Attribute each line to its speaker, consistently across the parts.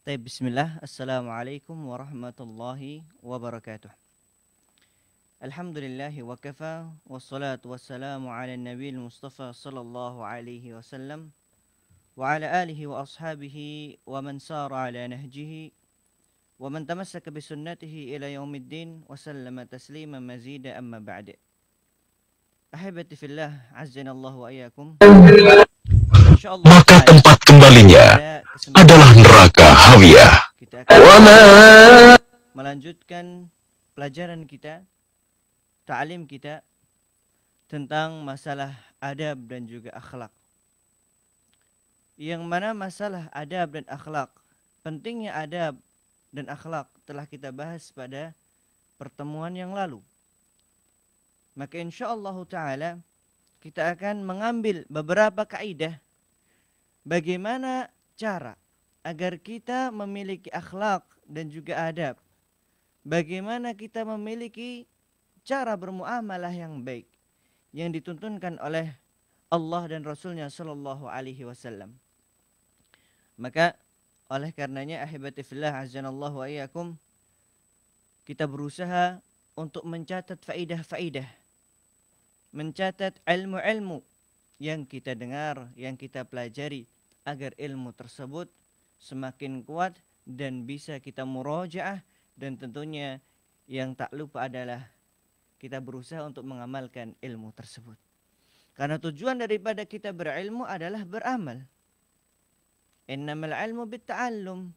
Speaker 1: Bismillah. Assalamualaikum warahmatullahi wabarakatuh. Alhamdulillahi wa kafa. Wassalatu wassalamu ala nabiil mustafa sallallahu alaihi wasallam. Wa ala alihi wa ashabihi wa man sara ala nahjihi. Wa man tamassaka bisunnatihi ila yaumiddin. Wa sallama tasliman mazida amma ba'd. Ahibati fillah, azzanallahu wa iyyakum.
Speaker 2: Maka tempat kembalinya adalah neraka Hawiyah.
Speaker 1: Kita akan melanjutkan pelajaran kita, ta'lim kita tentang masalah adab dan juga akhlak. Yang mana masalah adab dan akhlak, pentingnya adab dan akhlak telah kita bahas pada pertemuan yang lalu. Maka insyaallah ta'ala kita akan mengambil beberapa kaidah bagaimana cara agar kita memiliki akhlak dan juga adab. Bagaimana kita memiliki cara bermuamalah yang baik yang dituntunkan oleh Allah dan Rasulnya sallallahu alaihi wasallam. Maka oleh karenanya ahibati fillah azanallahu wa iyyakum, kita berusaha untuk mencatat faidah-faidah, mencatat ilmu-ilmu yang kita dengar, yang kita pelajari, agar ilmu tersebut semakin kuat dan bisa kita murajaah, dan tentunya yang tak lupa adalah kita berusaha untuk mengamalkan ilmu tersebut. Karena tujuan daripada kita berilmu adalah beramal. Innamal ilmu bitta'allum.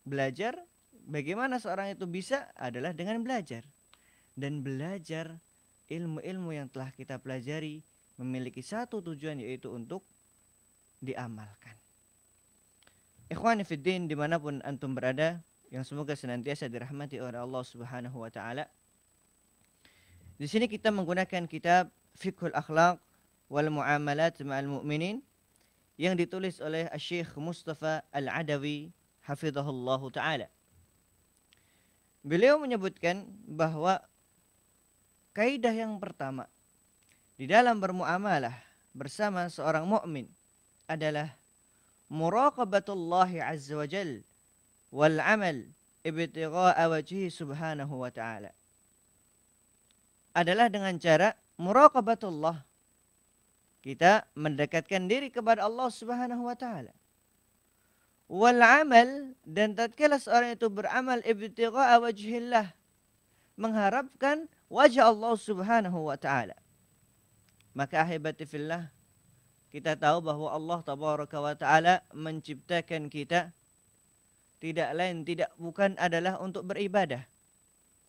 Speaker 1: Belajar, bagaimana seorang itu bisa adalah dengan belajar. Dan belajar ilmu-ilmu yang telah kita pelajari memiliki satu tujuan, yaitu untuk diamalkan. Ikhwani fiddin, dimanapun antum berada, yang semoga senantiasa dirahmati oleh Allah Subhanahu wa taala. Di sini kita menggunakan kitab Fiqhul Akhlaq wal Muamalat ma'al Mu'minin yang ditulis oleh Syekh Mustafa Al-Adawi hafizahullah taala. Beliau menyebutkan bahwa kaidah yang pertama di dalam bermuamalah bersama seorang mukmin adalah muraqabatullahi azza wa jal wal amal ibtigha'a wajhi subhanahu wa ta'ala. Adalah dengan cara muraqabatullah, kita mendekatkan diri kepada Allah Subhanahu wa ta'ala. Wal amal, dan tatkala seorang itu beramal ibtigha'a wajhillah, mengharapkan wajah Allah Subhanahu wa ta'ala. Maka ahibati fillah, kita tahu bahwa Allah tabaraka wa ta'ala menciptakan kita tidak lain tidak bukan adalah untuk beribadah.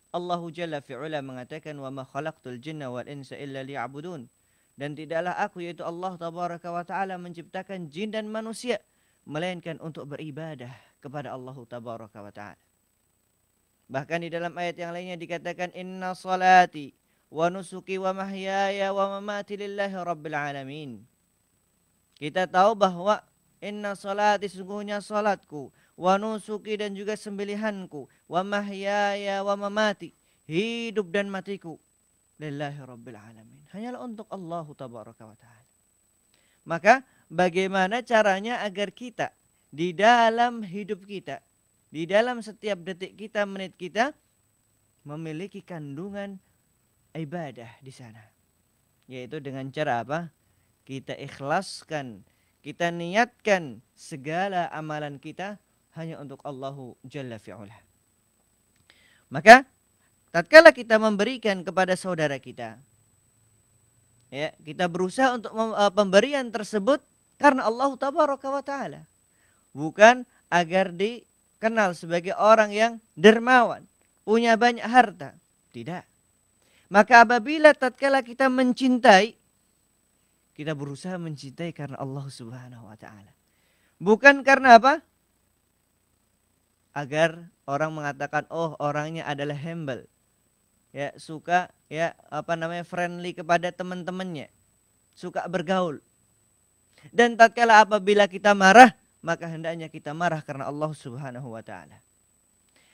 Speaker 1: Allah Jalla fi'ula mengatakan, wa ma khalaqtul jinna wal insa illa liya'budun. Dan tidaklah aku, yaitu Allah tabaraka wa ta'ala, menciptakan jin dan manusia melainkan untuk beribadah kepada Allah tabaraka wa ta'ala. Bahkan di dalam ayat yang lainnya dikatakan, inna salati wa nusuki wa mahyaya wa mamati lillahi rabbil alamin. Kita tahu bahwa inna salati, sungguhnya salatku, wa nusuki, dan juga sembelihanku, wa mahyaya wa mamati, hidup dan matiku, lillahi rabbil alamin, hanyalah untuk Allah tabaraka wa ta'ala. Maka bagaimana caranya agar kita di dalam hidup kita, di dalam setiap detik kita, menit kita, memiliki kandungan ibadah di sana, yaitu dengan cara apa? Kita ikhlaskan, kita niatkan segala amalan kita hanya untuk Allahu Jalla fi'ula. Maka tatkala kita memberikan kepada saudara kita, ya, kita berusaha untuk pemberian tersebut karena Allah tabaraka wa ta'ala, bukan agar dikenal sebagai orang yang dermawan, punya banyak harta. Tidak. Maka apabila tatkala kita mencintai, kita berusaha mencintai karena Allah Subhanahu wa ta'ala. Bukan karena apa? Agar orang mengatakan, oh orangnya adalah humble, ya, suka, ya, friendly kepada teman-temannya, suka bergaul. Dan tatkala apabila kita marah, maka hendaknya kita marah karena Allah Subhanahu wa ta'ala.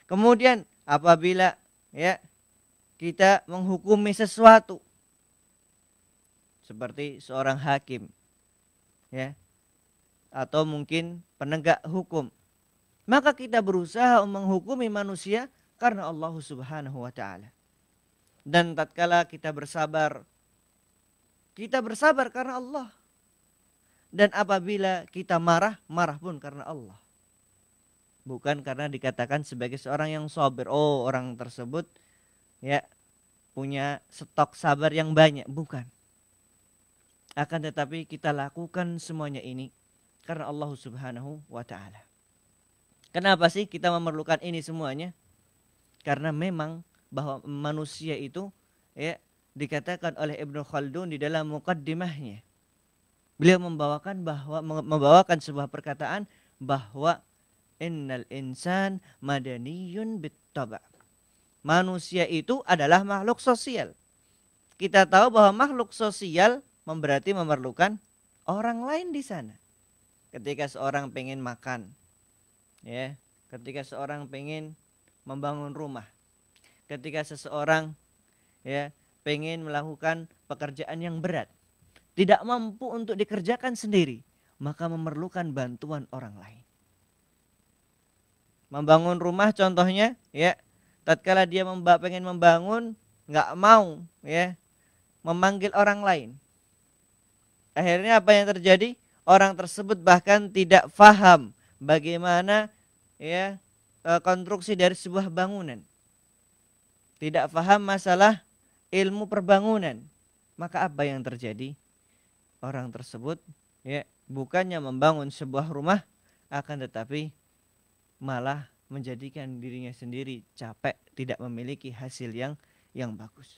Speaker 1: Kemudian apabila, ya, kita menghukumi sesuatu, seperti seorang hakim, ya, atau mungkin penegak hukum, Maka kita berusaha menghukumi manusia karena Allah Subhanahu wa taala. Dan tatkala kita bersabar karena Allah. Dan apabila kita marah pun karena Allah. Bukan karena dikatakan sebagai seorang yang sabar. Oh, orang tersebut ya punya stok sabar yang banyak. Bukan. Akan tetapi kita lakukan semuanya ini karena Allah Subhanahu wa ta'ala. Kenapa sih kita memerlukan ini semuanya? Karena memang bahwa manusia itu ya dikatakan oleh Ibnu Khaldun di dalam muqaddimahnya. Beliau membawakan sebuah perkataan bahwa innal insan madaniyun bittaba'. Manusia itu adalah makhluk sosial. Kita tahu bahwa makhluk sosial berarti memerlukan orang lain di sana. Ketika seorang pengen makan, ya, ketika seorang pengen membangun rumah, ketika seseorang ya pengen melakukan pekerjaan yang berat, tidak mampu untuk dikerjakan sendiri, maka memerlukan bantuan orang lain. Membangun rumah contohnya, ya, tatkala dia pengen membangun, nggak mau, ya, memanggil orang lain. Akhirnya apa yang terjadi? Orang tersebut bahkan tidak faham bagaimana ya konstruksi dari sebuah bangunan. Tidak faham masalah ilmu perbangunan. Maka apa yang terjadi? Orang tersebut ya bukannya membangun sebuah rumah, akan tetapi malah menjadikan dirinya sendiri capek, tidak memiliki hasil yang bagus.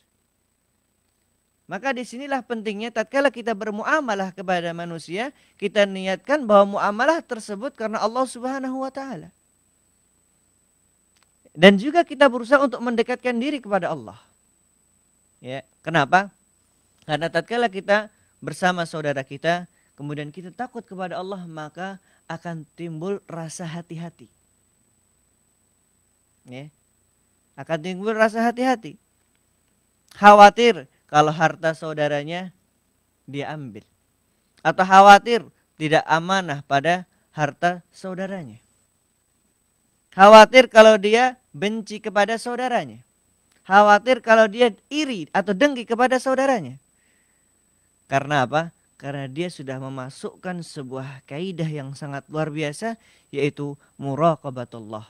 Speaker 1: Maka disinilah pentingnya tatkala kita bermuamalah kepada manusia, kita niatkan bahwa muamalah tersebut karena Allah Subhanahu wa taala. Dan juga kita berusaha untuk mendekatkan diri kepada Allah. Ya, kenapa? Karena tatkala kita bersama saudara kita, kemudian kita takut kepada Allah, maka akan timbul rasa hati-hati. Ya. Akan timbul rasa hati-hati. Khawatir kalau harta saudaranya dia ambil. Atau khawatir tidak amanah pada harta saudaranya. Khawatir kalau dia benci kepada saudaranya. Khawatir kalau dia iri atau dengki kepada saudaranya. Karena apa? Karena dia sudah memasukkan sebuah kaidah yang sangat luar biasa, yaitu muraqabatullah.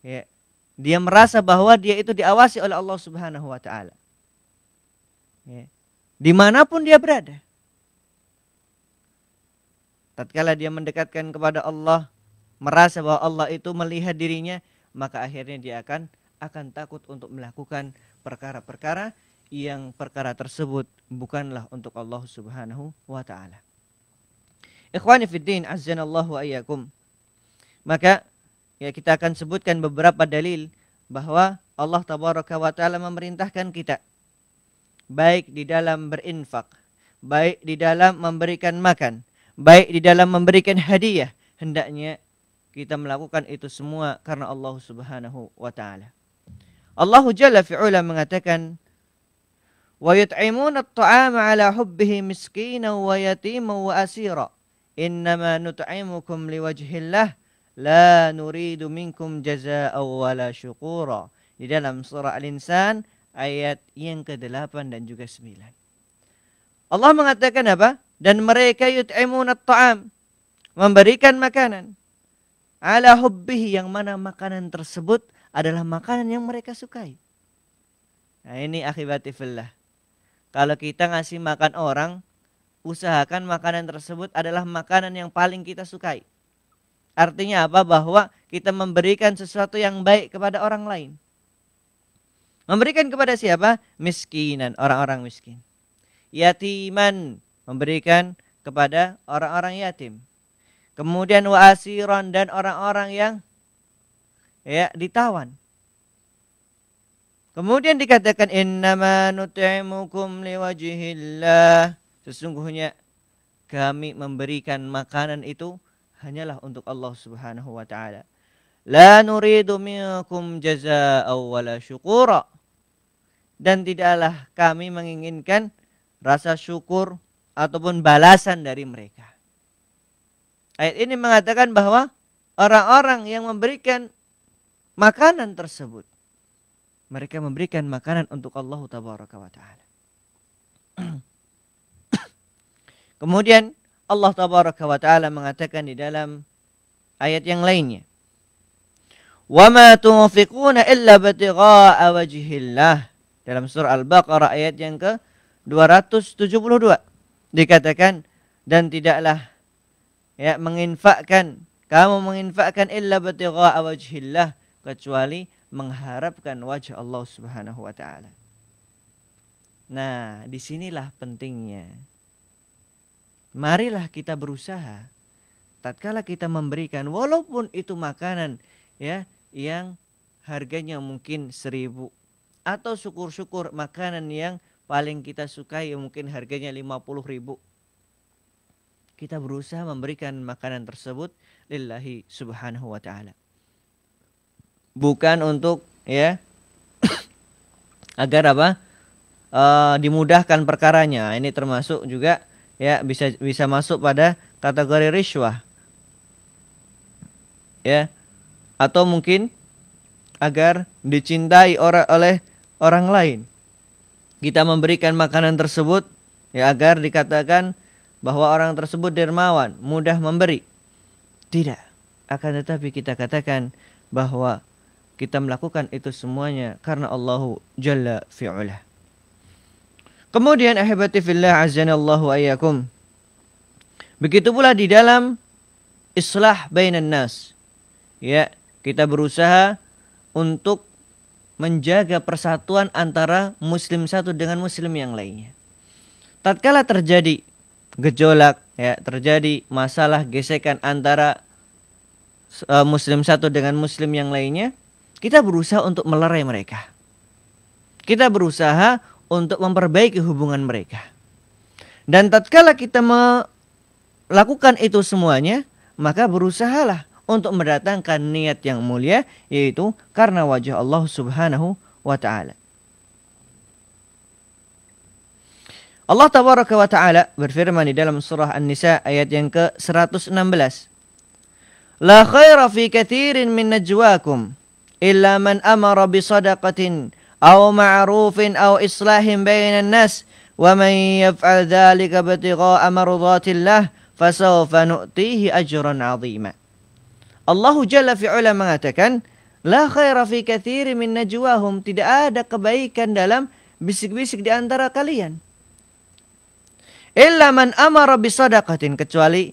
Speaker 1: Ya, dia merasa bahwa dia itu diawasi oleh Allah Subhanahu wa taala. Ya, dimanapun dia berada. Tatkala dia mendekatkan kepada Allah, merasa bahwa Allah itu melihat dirinya, maka akhirnya dia akan takut untuk melakukan perkara-perkara yang perkara tersebut bukanlah untuk Allah Subhanahu wa taala. Ikhwani fiddin, azzanallahu wa iyyakum. Maka ya kita akan sebutkan beberapa dalil bahwa Allah tabaraka wa taala memerintahkan kita baik di dalam berinfak, baik di dalam memberikan makan, baik di dalam memberikan hadiah, hendaknya kita melakukan itu semua karena Allah Subhanahu wa taala. Allah Jalla fi'ula mengatakan وَيُطْعِمُونَ الطَّعَامَ عَلَى حُبِّهِ مِسْكِينًا وَيَتِيمًا وَأَسِيرًا إِنَّمَا نُطْعِمُكُمْ لِوَجْهِ اللَّهِ لَا نُرِيدُ مِنْكُمْ جَزَاءً وَلَا شُكُورًا. Di dalam surah Al-Insan ayat yang ke-8 dan juga 9. Allah mengatakan apa? Dan mereka yut'imuna at-ta'am, memberikan makanan, ala hubbihi, yang mana makanan tersebut adalah makanan yang mereka sukai. Nah ini akhibati fillah. Kalau kita ngasih makan orang, usahakan makanan tersebut adalah makanan yang paling kita sukai. Artinya apa? Bahwa kita memberikan sesuatu yang baik kepada orang lain. Memberikan kepada siapa? Miskinan, orang-orang miskin. Yatiman, memberikan kepada orang-orang yatim. Kemudian wa'asiran, dan orang-orang yang ya ditawan. Kemudian dikatakan innama nut'imukum liwajhillah, sesungguhnya kami memberikan makanan itu hanyalah untuk Allah Subhanahu wa taala. La nuridu minkum jazaa'an wala syukura, dan tidaklah kami menginginkan rasa syukur ataupun balasan dari mereka. Ayat ini mengatakan bahwa orang-orang yang memberikan makanan tersebut, mereka memberikan makanan untuk Allah Tabaraka wa Ta'ala. Kemudian Allah Tabaraka wa Ta'ala mengatakan di dalam ayat yang lainnya, وَمَا تُنْفِقُونَ إِلَّا بَتِغَاءَ وَجْهِ اللَّهِ. Dalam surah Al-Baqarah ayat yang ke-272 dikatakan, dan tidaklah kamu menginfakkan illa batigha'a wajhillah, kecuali mengharapkan wajah Allah Subhanahu wa taala. Nah, disinilah pentingnya. Marilah kita berusaha tatkala kita memberikan, walaupun itu makanan yang harganya mungkin 1.000, atau syukur-syukur makanan yang paling kita sukai mungkin harganya 50.000. Kita berusaha memberikan makanan tersebut lillahi subhanahu wa ta'ala. Bukan untuk agar dimudahkan perkaranya. Ini termasuk juga bisa masuk pada kategori rishwah. Atau mungkin agar dicintai oleh orang lain. Kita memberikan makanan tersebut agar dikatakan bahwa orang tersebut dermawan, mudah memberi. Tidak. Akan tetapi kita katakan bahwa kita melakukan itu semuanya karena Allahu Jalla fi'ulah. Kemudian ahibati fillah azanallahu ayyakum. Begitu pula di dalam islah bainan nas. Kita berusaha untuk menjaga persatuan antara muslim satu dengan muslim yang lainnya. Tatkala terjadi gejolak, terjadi masalah gesekan antara muslim satu dengan muslim yang lainnya, kita berusaha untuk melerai mereka. Kita berusaha untuk memperbaiki hubungan mereka. Dan tatkala kita melakukan itu semuanya, maka berusahalah untuk mendatangkan niat yang mulia, yaitu karena wajah Allah Subhanahu wa ta'ala. Allah Tabaraka wa Ta'ala berfirman di dalam surah An-Nisa ayat yang ke-116. La khaira fi kathirin min najwakum illa man amara bi sadaqatin aw ma'rufin aw islahin bainan nas wa man yaf'al dhalika batigha'a mardatillah fasawfa nu'tihi ajran 'azima. Allah Jalla fi'ala mengatakan, la khaira fi kathirin min najwahum, tidak ada kebaikan dalam bisik-bisik di antara kalian. Illa man amara bisadaqatin, kecuali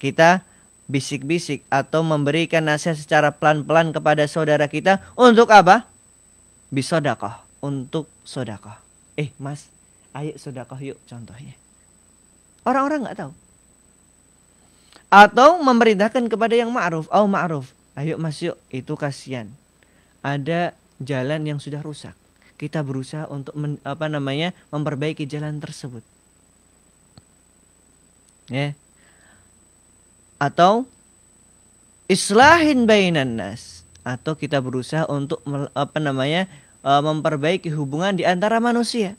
Speaker 1: kita bisik-bisik atau memberikan nasihat secara pelan-pelan kepada saudara kita untuk apa? Bisadaqah, untuk sedekah. Mas, ayo sedekah yuk, contohnya. Orang-orang enggak tahu. Atau memerintahkan kepada yang ma'ruf, ayo mas yuk, itu kasihan. Ada jalan yang sudah rusak. Kita berusaha untuk memperbaiki jalan tersebut. Atau islahin bainan nas, atau kita berusaha untuk memperbaiki hubungan di antara manusia.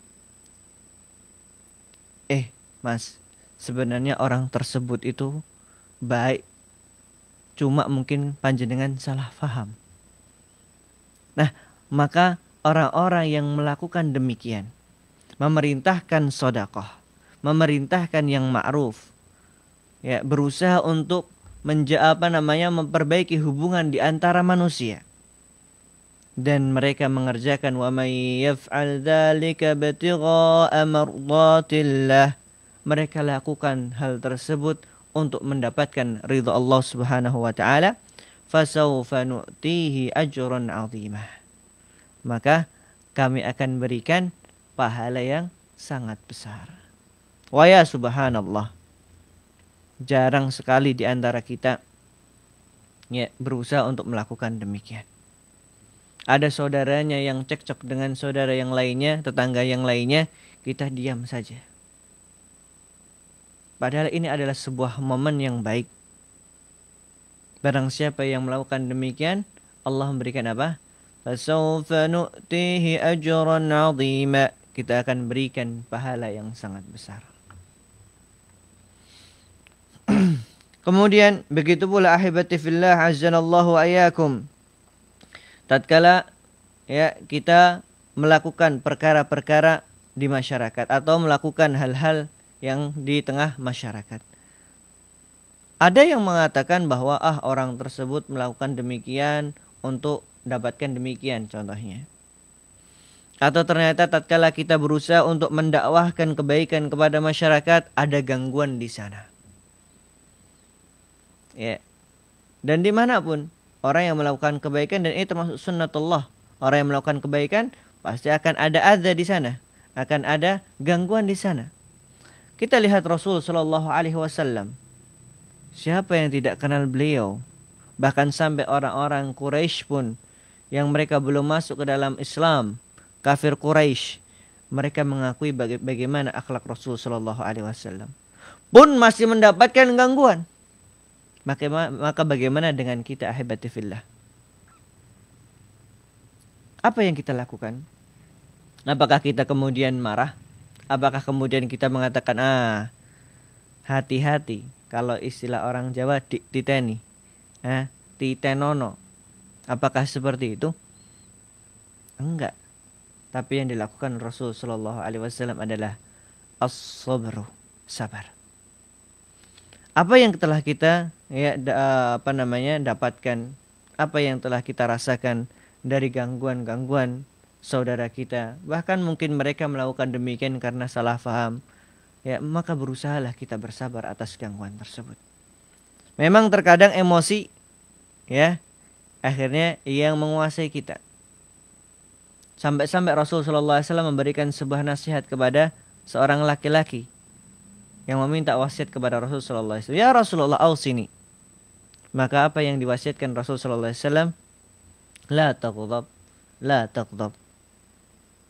Speaker 1: Mas, sebenarnya orang tersebut itu baik, cuma mungkin panjenengan salah faham. Nah, maka orang-orang yang melakukan demikian, memerintahkan sedekah, memerintahkan yang ma'ruf, berusaha untuk memperbaiki hubungan di antara manusia, dan mereka mengerjakan wa may yaf'al dzalika batigha'a mardatillah, mereka lakukan hal tersebut untuk mendapatkan ridha Allah Subhanahu wa taala, fasawfa nu'tihi ajran 'azimah, maka kami akan berikan pahala yang sangat besar. Wa ya subhanallah, jarang sekali di antara kita berusaha untuk melakukan demikian. Ada saudaranya yang cekcok dengan saudara yang lainnya, tetangga yang lainnya, kita diam saja. Padahal ini adalah sebuah momen yang baik. Barang siapa yang melakukan demikian, Allah memberikan apa? Fasawfa nu'tihi ajran 'azima, kita akan berikan pahala yang sangat besar. Kemudian begitu pula ahibati fillah azzanallahu wa iyyakum. Tatkala ya kita melakukan perkara-perkara di masyarakat atau melakukan hal-hal yang di tengah masyarakat. Ada yang mengatakan bahwa orang tersebut melakukan demikian untuk dapatkan demikian contohnya. Atau ternyata tatkala kita berusaha untuk mendakwahkan kebaikan kepada masyarakat, ada gangguan di sana. Ya. Dan dimanapun orang yang melakukan kebaikan, dan ini termasuk sunnatullah, orang yang melakukan kebaikan pasti akan ada adza di sana, akan ada gangguan di sana. Kita lihat Rasul Shallallahu Alaihi Wasallam. Siapa yang tidak kenal beliau? Bahkan sampai orang-orang Quraisy pun yang mereka belum masuk ke dalam Islam, kafir Quraisy, mereka mengakui bagaimana akhlak Rasul Shallallahu Alaihi Wasallam, pun masih mendapatkan gangguan. Maka bagaimana dengan kita ahibati fillah? Apa yang kita lakukan? Apakah kita kemudian marah? Apakah kemudian kita mengatakan hati-hati, kalau istilah orang Jawa titeni, titenono? Apakah seperti itu? Enggak. Tapi yang dilakukan Rasul Shallallahu Alaihi Wasallam adalah as-sabru, sabar. Apa yang telah kita dapatkan, apa yang telah kita rasakan dari gangguan-gangguan saudara kita, bahkan mungkin mereka melakukan demikian karena salah faham, ya maka berusahalah kita bersabar atas gangguan tersebut. Memang terkadang emosi, ya akhirnya yang menguasai kita. Sampai-sampai Rasul Shallallahu Alaihi Wasallam memberikan sebuah nasihat kepada seorang laki-laki yang meminta wasiat kepada Rasul Shallallahu Alaihi Wasallam. Ya Rasulullah, ausini. Maka apa yang diwasiatkan Rasul Shallallahu Alaihi Wasallam? La taghdab, la taghdab.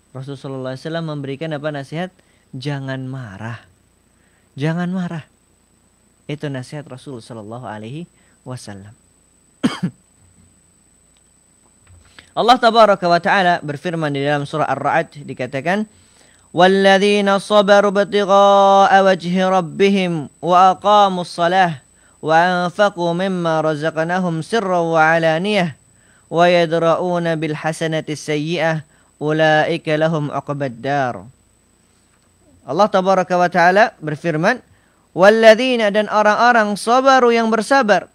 Speaker 1: Rasul Shallallahu Alaihi Wasallam memberikan apa nasihat? Jangan marah, jangan marah. Itu nasihat Rasul Shallallahu Alaihi Wasallam. Allah Tabaraka wa Ta'ala berfirman di dalam surah Ar-Ra'd, dikatakan walladzina sabaru ibtigha'a wajhi rabbihim wa aqamus shalah wa anfaqu mimma razaqnahum sirran wa 'alaniyah wa yadra'una bil hasanati sayyi'ah ulaika lahum 'uqbad dar. Allah Tabaraka wa Ta'ala berfirman, walladzina, dan orang-orang sabaru yang bersabar,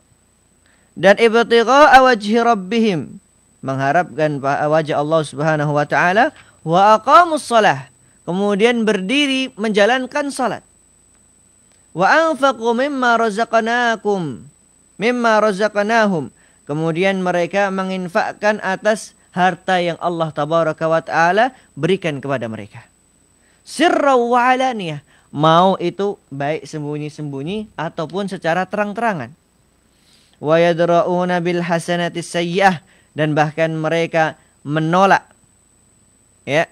Speaker 1: dan ibtigha'a wajhi rabbihim, mengharapkan wajah Allah Subhanahu wa Ta'ala, wa aqamus shalah, kemudian berdiri menjalankan salat, wa anfaqu mimma razaqnahum, kemudian mereka menginfakkan atas harta yang Allah Tabaraka wa Ta'ala berikan kepada mereka, sirra wa alaniyah, mau itu baik sembunyi-sembunyi ataupun secara terang-terangan, wa yadra'una bil hasanati sayyi'ah, dan bahkan mereka menolak ya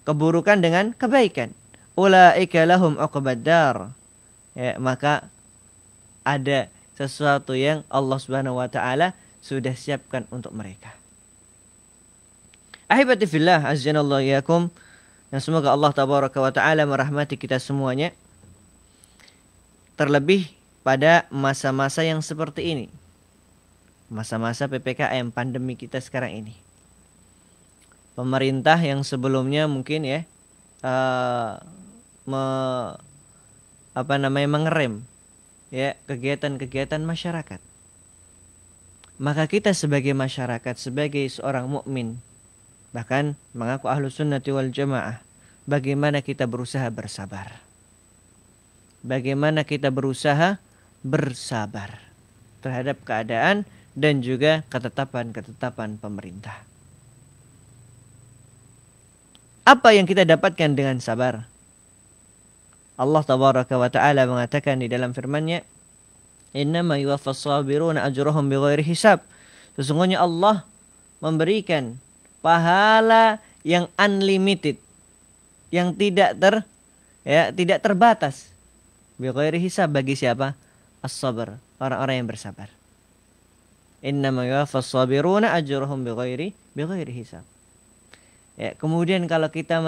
Speaker 1: keburukan dengan kebaikan. Ulaika lahum uqbad dar. Ya, maka ada sesuatu yang Allah Subhanahu wa Ta'ala sudah siapkan untuk mereka. Ahibati fillah, azanallahu iyakum, dan semoga Allah Tabaraka wa Ta'ala merahmati kita semuanya, terlebih pada masa-masa yang seperti ini, masa-masa PPKM, pandemi kita sekarang ini. Pemerintah yang sebelumnya mungkin ya mengerem ya kegiatan-kegiatan masyarakat. Maka kita sebagai masyarakat, sebagai seorang mukmin, bahkan mengaku ahlus sunnati wal jamaah, bagaimana kita berusaha bersabar? Bagaimana kita berusaha bersabar terhadap keadaan dan juga ketetapan-ketetapan pemerintah. Apa yang kita dapatkan dengan sabar? Allah Tabaraka wa Ta'ala mengatakan di dalam firman-Nya, innama yuwaffas sabiruna ajrahum bighairi hisab. Sesungguhnya Allah memberikan pahala yang unlimited, yang tidak terbatas, bighairi hisab, bagi siapa? As-sabar, orang-orang yang bersabar. Innama yuwaffas sabiruna ajrahum bighairi hisab. Ya, kemudian kalau kita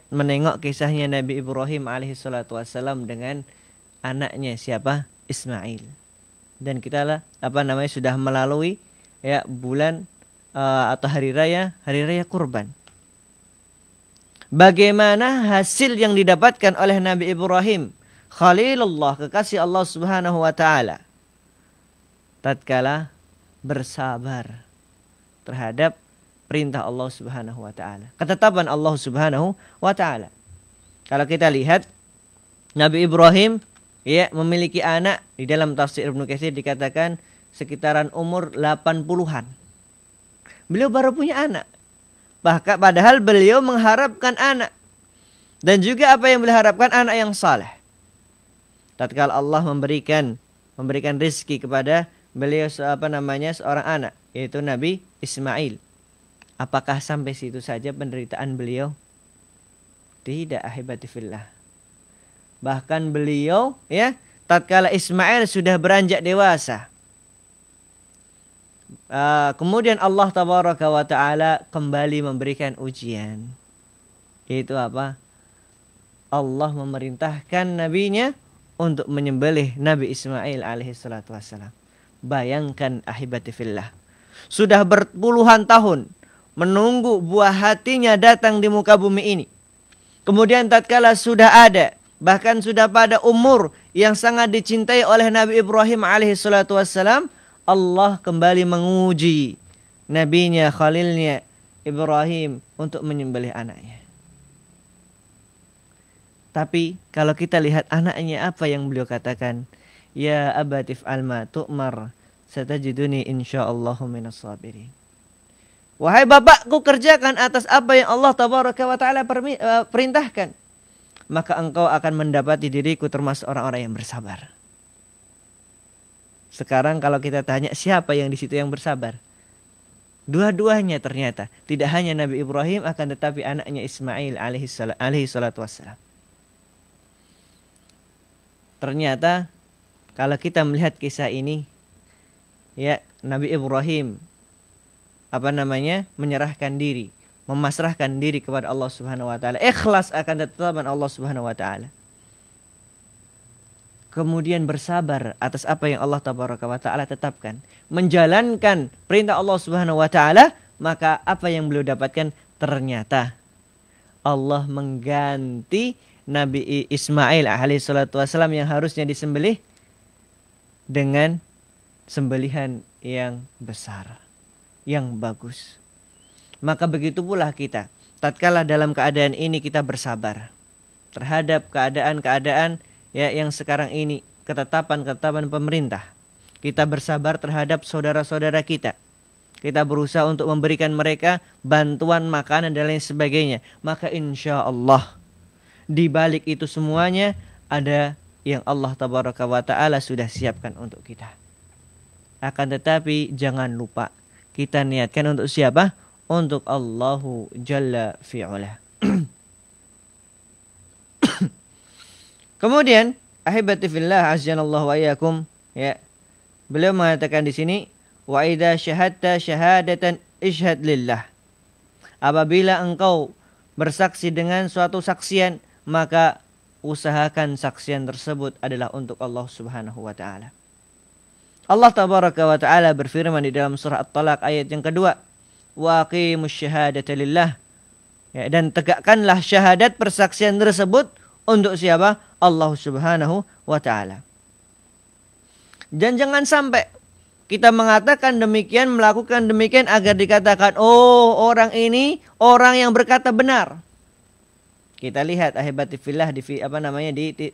Speaker 1: menengok kisahnya Nabi Ibrahim alaihissalatu wassalam dengan anaknya siapa? Ismail. Dan kita sudah melalui ya bulan atau hari raya kurban. Bagaimana hasil yang didapatkan oleh Nabi Ibrahim Khalilullah, kekasih Allah Subhanahu wa taala, tatkala bersabar terhadap perintah Allah Subhanahu wa taala, ketetapan Allah Subhanahu wa taala. Kalau kita lihat Nabi Ibrahim ya memiliki anak, di dalam tafsir Ibnu Katsir dikatakan sekitaran umur 80-an. Beliau baru punya anak. Bahkan padahal beliau mengharapkan anak. Dan juga apa yang beliau harapkan, anak yang saleh. Tatkala Allah memberikan rezeki kepada beliau seorang anak, yaitu Nabi Ismail. Apakah sampai situ saja penderitaan beliau? Tidak, ahibati fillah. Bahkan beliau ya tatkala Ismail sudah beranjak dewasa, kemudian Allah tabaraka wa taala kembali memberikan ujian. Yaitu apa? Allah memerintahkan nabinya untuk menyembelih Nabi Ismail alaihi salatu wassalam. Bayangkan ahibati fillah, sudah berpuluhan tahun menunggu buah hatinya datang di muka bumi ini. Kemudian tatkala sudah ada, bahkan sudah pada umur yang sangat dicintai oleh Nabi Ibrahim alaihi salatu wassalam, Allah kembali menguji nabinya, khalilnya Ibrahim untuk menyembelih anaknya. Tapi kalau kita lihat anaknya, apa yang beliau katakan? Ya abatif alma tu'mar satajiduni insyaallahu minas sabirin. Wahai bapakku, kerjakan atas apa yang Allah tabaraka wa taala perintahkan, maka engkau akan mendapati diriku termasuk orang-orang yang bersabar. Sekarang kalau kita tanya siapa yang di situ yang bersabar? Dua-duanya ternyata. Tidak hanya Nabi Ibrahim, akan tetapi anaknya Ismail alaihi salatu wassalam. Ternyata kalau kita melihat kisah ini, ya Nabi Ibrahim menyerahkan diri, memasrahkan diri kepada Allah Subhanahu wa taala, ikhlas akan ketetapan Allah Subhanahu wa taala. Kemudian bersabar atas apa yang Allah tabaraka wa taala tetapkan, menjalankan perintah Allah Subhanahu wa taala, maka apa yang beliau dapatkan? Ternyata Allah mengganti Nabi Ismail alaihi salatu wasallam yang harusnya disembelih dengan sembelihan yang besar, yang bagus. Maka begitu pula kita, tatkala dalam keadaan ini kita bersabar terhadap keadaan-keadaan ya yang sekarang ini, ketetapan-ketetapan pemerintah. Kita bersabar terhadap saudara-saudara kita. Kita berusaha untuk memberikan mereka bantuan makanan dan lain sebagainya. Maka insya Allah di balik itu semuanya ada yang Allah tabaraka wa ta'ala sudah siapkan untuk kita. Akan tetapi jangan lupa kita niatkan untuk siapa? Untuk Allahu Jalla fi'ala. Kemudian ahibati fillah azanallahu wa iyyakum, ya. Beliau mengatakan di sini, wa idza syahadta syahadatan ishhad lillah. Apabila engkau bersaksi dengan suatu saksian, maka usahakan saksian tersebut adalah untuk Allah Subhanahu wa taala. Allah tabaraka wa taala berfirman di dalam surah At-Talaq ayat yang kedua, wa aqimus syahadata lillah. Ya, dan tegakkanlah syahadat persaksian tersebut untuk siapa? Allah Subhanahu wa taala. Dan jangan sampai kita mengatakan demikian, melakukan demikian agar dikatakan, oh orang ini orang yang berkata benar. Kita lihat ahibati fillah di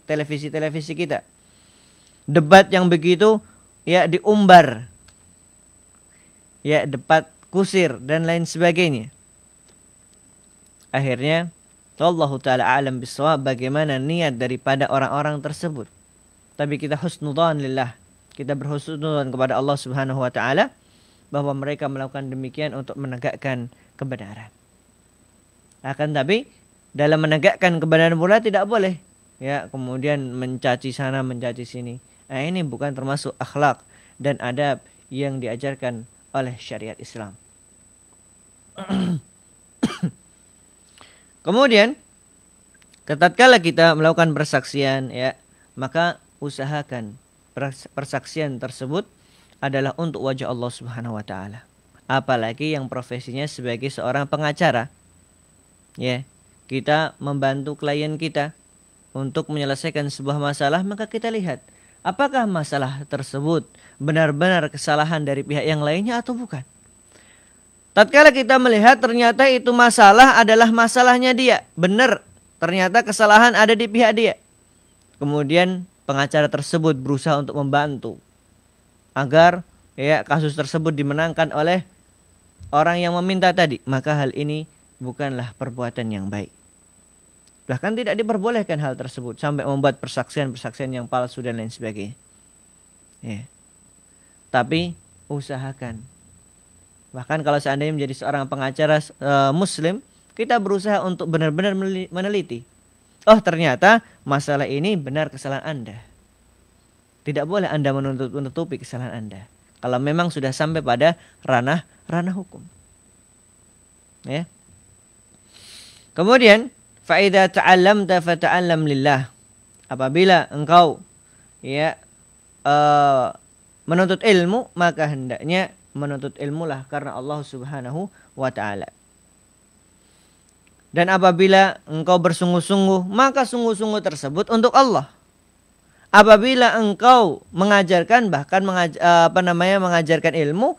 Speaker 1: televisi-televisi kita. Debat yang begitu ya diumbar. Ya, debat kusir dan lain sebagainya. Akhirnya wallahu taala alam bisawab bagaimana niat daripada orang-orang tersebut. Tapi kita husnudzan lillah. Kita berhusnudzan kepada Allah Subhanahu wa taala bahwa mereka melakukan demikian untuk menegakkan kebenaran. Akan tapi dalam menegakkan kebenaran pula tidak boleh ya kemudian mencaci sana mencaci sini. Nah, ini bukan termasuk akhlak dan adab yang diajarkan oleh syariat Islam. Kemudian tatkala kita melakukan persaksian ya, maka usahakan persaksian tersebut adalah untuk wajah Allah Subhanahu wa taala. Apalagi yang profesinya sebagai seorang pengacara. Ya, kita membantu klien kita untuk menyelesaikan sebuah masalah, maka kita lihat apakah masalah tersebut benar-benar kesalahan dari pihak yang lainnya atau bukan. Tatkala kita melihat ternyata itu masalah adalah masalahnya dia, benar, ternyata kesalahan ada di pihak dia. Kemudian pengacara tersebut berusaha untuk membantu agar ya kasus tersebut dimenangkan oleh orang yang meminta tadi, maka hal ini bukanlah perbuatan yang baik. Bahkan tidak diperbolehkan hal tersebut sampai membuat persaksian-persaksian yang palsu dan lain sebagainya. Ya. Tapi usahakan. Bahkan kalau seandainya menjadi seorang pengacara muslim, kita berusaha untuk benar-benar meneliti. Oh, ternyata masalah ini benar kesalahan Anda. Tidak boleh Anda menutupi kesalahan Anda. Kalau memang sudah sampai pada ranah hukum. Ya. Kemudian, fa idza ta'allamta fata'allam lillah. Apabila engkau ya menuntut ilmu, maka hendaknya menuntut ilmulah karena Allah Subhanahu wa taala. Dan apabila engkau bersungguh-sungguh, maka sungguh-sungguh tersebut untuk Allah. Apabila engkau mengajarkan mengajarkan ilmu,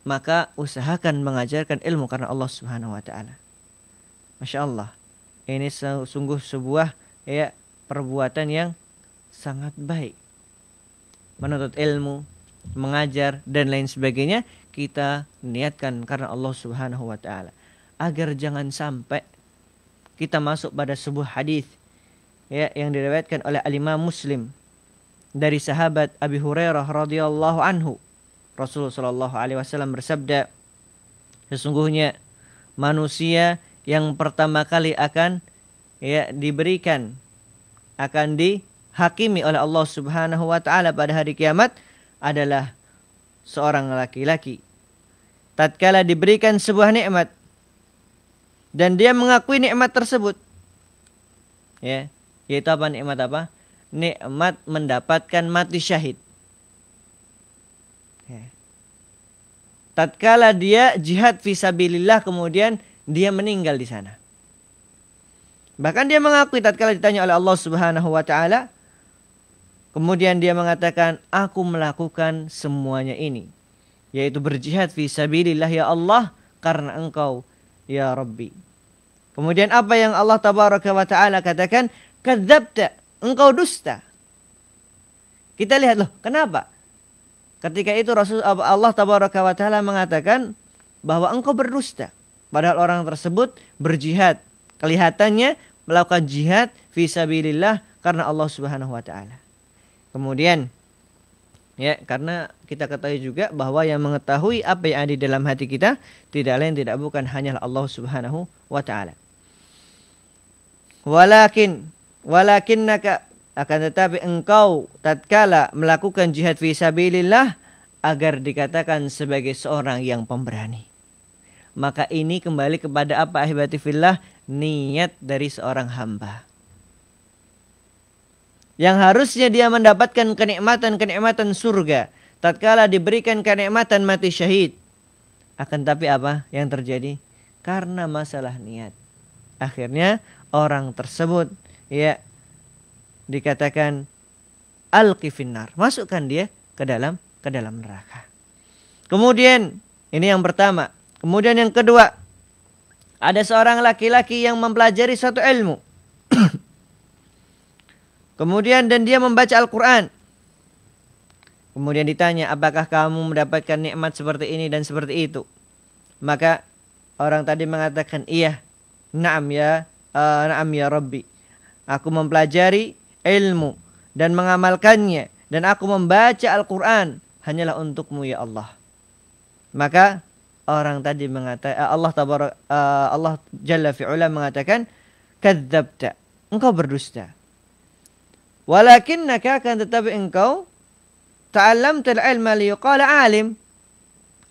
Speaker 1: maka usahakan mengajarkan ilmu karena Allah Subhanahu wa taala. Masya Allah. Ini sungguh sebuah ya perbuatan yang sangat baik. Menuntut ilmu, mengajar dan lain sebagainya, kita niatkan karena Allah Subhanahu wa taala. Agar jangan sampai kita masuk pada sebuah hadis ya yang diriwayatkan oleh Al-Imam Muslim dari sahabat Abi Hurairah radhiyallahu anhu. Rasulullah sallallahu alaihi wasallam bersabda, sesungguhnya manusia yang pertama kali akan ya diberikan, akan dihakimi oleh Allah Subhanahu wa taala pada hari kiamat adalah seorang laki-laki. Tatkala diberikan sebuah nikmat dan dia mengakui nikmat tersebut, ya, yaitu apa, nikmat apa? Nikmat mendapatkan mati syahid. Ya. Tatkala dia jihad fisabilillah, kemudian dia meninggal di sana. Bahkan dia mengakui tatkala ditanya oleh Allah Subhanahu wa taala, kemudian dia mengatakan, aku melakukan semuanya ini, yaitu berjihad fisabilillah ya Allah, karena engkau ya Rabbi. Kemudian apa yang Allah tabaraka wa ta'ala katakan? Kadzabta, engkau dusta. Kita lihat loh, kenapa? Ketika itu Allah tabaraka wa ta'ala mengatakan bahwa engkau berdusta. Padahal orang tersebut berjihad. Kelihatannya melakukan jihad fisabilillah karena Allah Subhanahu wa ta'ala. Kemudian ya, karena kita ketahui juga bahwa yang mengetahui apa yang ada di dalam hati kita tidak lain tidak bukan hanyalah Allah Subhanahu wa taala. Walakinnaka, akan tetapi engkau tatkala melakukan jihad fi sabilillah agar dikatakan sebagai seorang yang pemberani. Maka ini kembali kepada apa, ahibati fillah, niat dari seorang hamba. Yang harusnya dia mendapatkan kenikmatan surga tatkala diberikan kenikmatan mati syahid. Akan tapi apa yang terjadi? Karena masalah niat, akhirnya orang tersebut ya dikatakan alqi finnar, masukkan dia ke dalam neraka. Kemudian ini yang pertama. Kemudian yang kedua, ada seorang laki-laki yang mempelajari suatu ilmu. Kemudian dan dia membaca Al-Quran. Kemudian ditanya, apakah kamu mendapatkan nikmat seperti ini dan seperti itu? Maka orang tadi mengatakan, iya, na'am ya Rabbi. Aku mempelajari ilmu dan mengamalkannya, dan aku membaca Al-Quran hanyalah untukmu ya Allah. Maka orang tadi mengatakan, Allah Jalla fi'ula mengatakan, kadzabta, engkau berdusta. Walakinnaka, akan tetapi engkau ta'allamtal ilma liyuqala alim.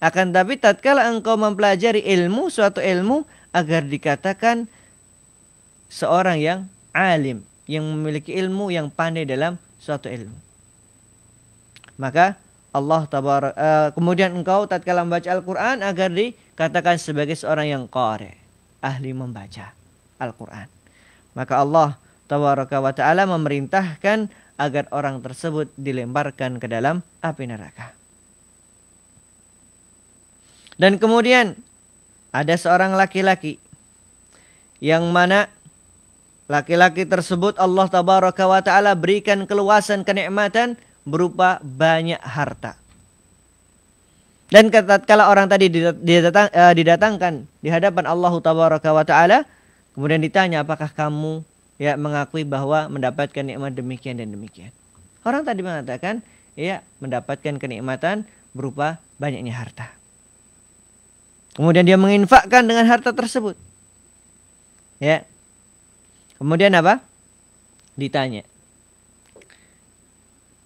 Speaker 1: Akan tapi tatkala engkau mempelajari ilmu, suatu ilmu, agar dikatakan seorang yang alim, yang memiliki ilmu, yang pandai dalam suatu ilmu. Maka kemudian engkau tatkala membaca Al-Quran agar dikatakan sebagai seorang yang qari, ahli membaca Al-Quran. Maka Allah tabaraka wa ta'ala memerintahkan agar orang tersebut dilemparkan ke dalam api neraka. Dan kemudian ada seorang laki-laki yang mana laki-laki tersebut Allah tabaraka wa ta'ala berikan keluasan kenikmatan berupa banyak harta. Dan tatkala orang tadi didatangkan di hadapan Allah tabaraka wa ta'ala, kemudian ditanya, apakah kamu mengakui bahwa mendapatkan nikmat demikian dan demikian? Orang tadi mengatakan, mendapatkan kenikmatan berupa banyaknya harta. Kemudian dia menginfakkan dengan harta tersebut. Kemudian apa? Ditanya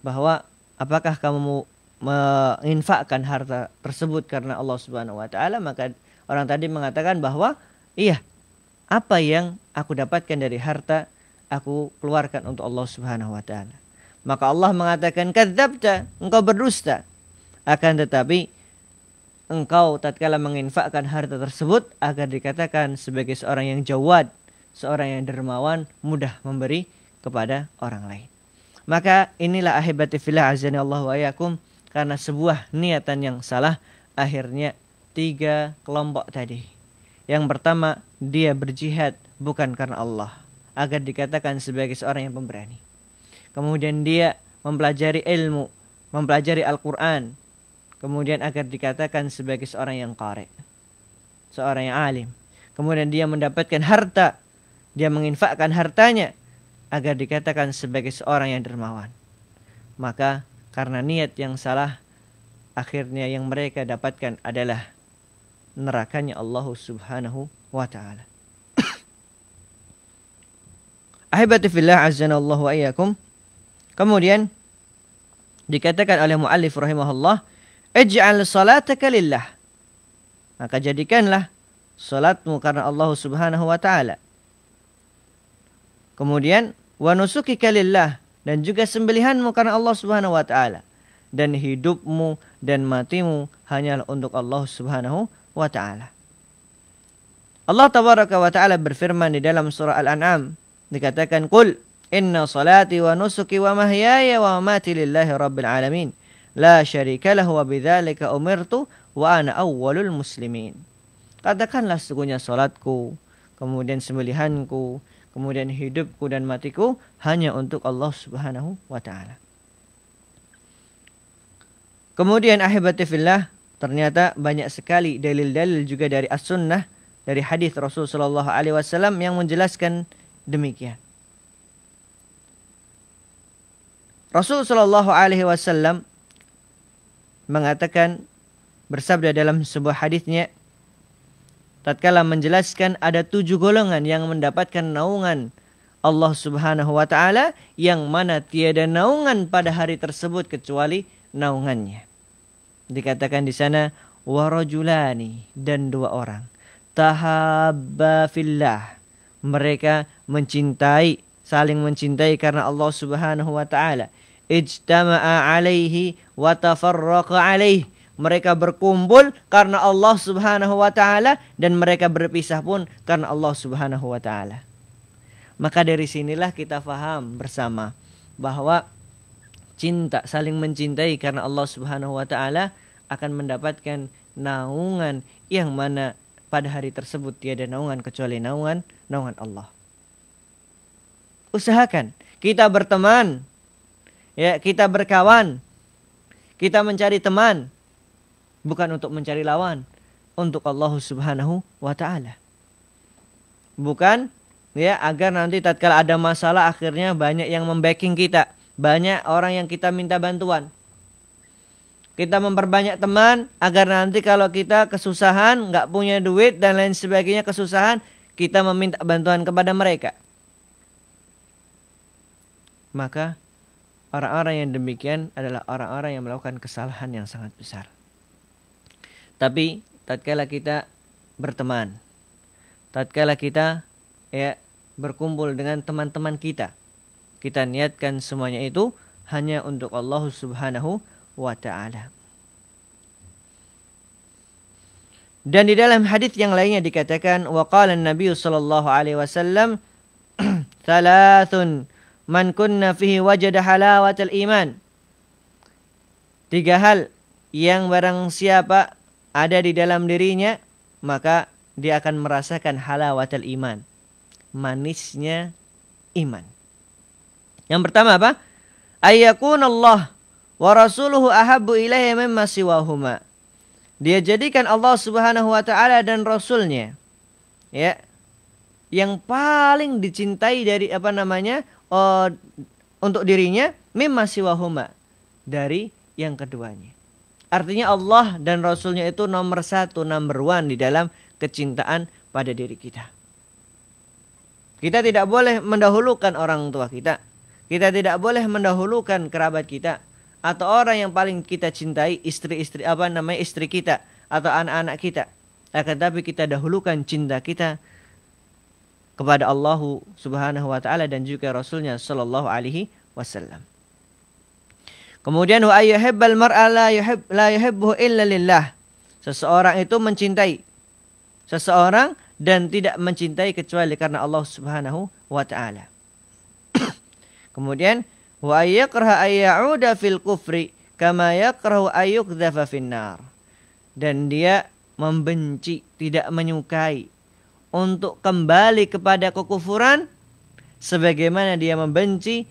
Speaker 1: bahwa apakah kamu menginfakkan harta tersebut karena Allah Subhanahu wa taala? Maka orang tadi mengatakan bahwa iya, apa yang aku dapatkan dari harta aku keluarkan untuk Allah Subhanahu wa taala. Maka Allah mengatakan, kadzabta, engkau berdusta. Akan tetapi engkau tatkala menginfakkan harta tersebut agar dikatakan sebagai seorang yang jawad, seorang yang dermawan, mudah memberi kepada orang lain. Maka inilah ahibati fillah azani Allah wa yakum, karena sebuah niatan yang salah akhirnya 3 kelompok tadi. Yang pertama, dia berjihad bukan karena Allah, agar dikatakan sebagai seorang yang pemberani. Kemudian dia mempelajari ilmu, mempelajari Al-Quran, kemudian agar dikatakan sebagai seorang yang qari, seorang yang alim. Kemudian dia mendapatkan harta, dia menginfakkan hartanya agar dikatakan sebagai seorang yang dermawan. Maka karena niat yang salah, akhirnya yang mereka dapatkan adalah nerakanya Allah Subhanahu wa ta'ala. Ahibati fillah azanallahu wa iyyakum. Kemudian dikatakan oleh muallif rahimahullah, ij'al salataka lillah. Maka jadikanlah salatmu karena Allah Subhanahu wa ta'ala. Kemudian wa nusukika lillah, dan juga sembelihanmu karena Allah Subhanahu wa ta'ala. Dan hidupmu dan matimu hanyalah untuk Allah Subhanahu wa ta'ala. Allah tabaraka wa ta'ala berfirman di dalam surah Al-An'am, dikatakan, qul inna salati wa nusuki wa mahyaya wa mamati lillahi rabbil alamin, la syarika lahu wa bidzalika umirtu wa ana awwalul muslimin. Katakanlah, sesungguhnya salatku, kemudian sembelihanku, kemudian hidupku dan matiku hanya untuk Allah Subhanahu wa ta'ala. Kemudian ahibati fillah, ternyata banyak sekali dalil-dalil juga dari as-sunnah, dari hadis Rasul sallallahu alaihi wasallam yang menjelaskan demikian. Rasul sallallahu alaihi wasallam mengatakan, bersabda dalam sebuah hadisnya, tatkala menjelaskan ada 7 golongan yang mendapatkan naungan Allah Subhanahu wa ta'ala, yang mana tiada naungan pada hari tersebut kecuali naungannya. Dikatakan di sana, warajulani, dan 2 orang, tahabba fillah, mereka mencintai, saling mencintai karena Allah Subhanahu wa ta'ala, ijtama'a alaihi wa tafarraqa alaihi, mereka berkumpul karena Allah Subhanahu wa ta'ala, dan mereka berpisah pun karena Allah Subhanahu wa ta'ala. Maka dari sinilah kita faham bersama bahwa cinta, saling mencintai karena Allah Subhanahu wa ta'ala akan mendapatkan naungan yang mana pada hari tersebut tiada naungan kecuali naungan Allah. Usahakan kita berteman, kita berkawan, kita mencari teman, bukan untuk mencari lawan, untuk Allah Subhanahu wa ta'ala. Bukan agar nanti tatkala ada masalah akhirnya banyak yang membacking kita, banyak orang yang kita minta bantuan. Kita memperbanyak teman agar nanti kalau kita kesusahan, nggak punya duit dan lain sebagainya kesusahan, kita meminta bantuan kepada mereka. Maka orang-orang yang demikian adalah orang-orang yang melakukan kesalahan yang sangat besar. Tapi tatkala kita berteman, tatkala kita berkumpul dengan teman-teman kita, kita niatkan semuanya itu hanya untuk Allah Subhanahu wa ta'ala. Dan di dalam hadis yang lainnya dikatakan wa qala an-nabiy sallallahu alaihi wasallam thalathun man kunna fihi wajada halawatal iman. 3 hal yang barang siapa ada di dalam dirinya maka dia akan merasakan halawatal iman, manisnya iman. Yang pertama apa? Ayyakunallah wa rasuluhu ahabbu ilaihi mimma siwahuma. Dia jadikan Allah Subhanahu wa taala dan rasulnya ya yang paling dicintai dari untuk dirinya mimma siwahuma, dari yang keduanya. Artinya Allah dan rasulnya itu nomor 1, number 1 di dalam kecintaan pada diri kita. Kita tidak boleh mendahulukan orang tua kita. Kita tidak boleh mendahulukan kerabat kita atau orang yang paling kita cintai, istri kita atau anak-anak kita. Akan tapi kita dahulukan cinta kita kepada Allah Subhanahu wa taala dan juga Rasulnya sallallahu alaihi wasallam. Kemudian wa ayyuhibbal mar'a la yuhibbuhu illa lillah. Seseorang itu mencintai seseorang dan tidak mencintai kecuali karena Allah Subhanahu wa taala. Kemudian wa ayyakraha ayyauda fil kufri kama yakrahu ayyukdhafa finnar. Dan dia membenci, tidak menyukai untuk kembali kepada kekufuran sebagaimana dia membenci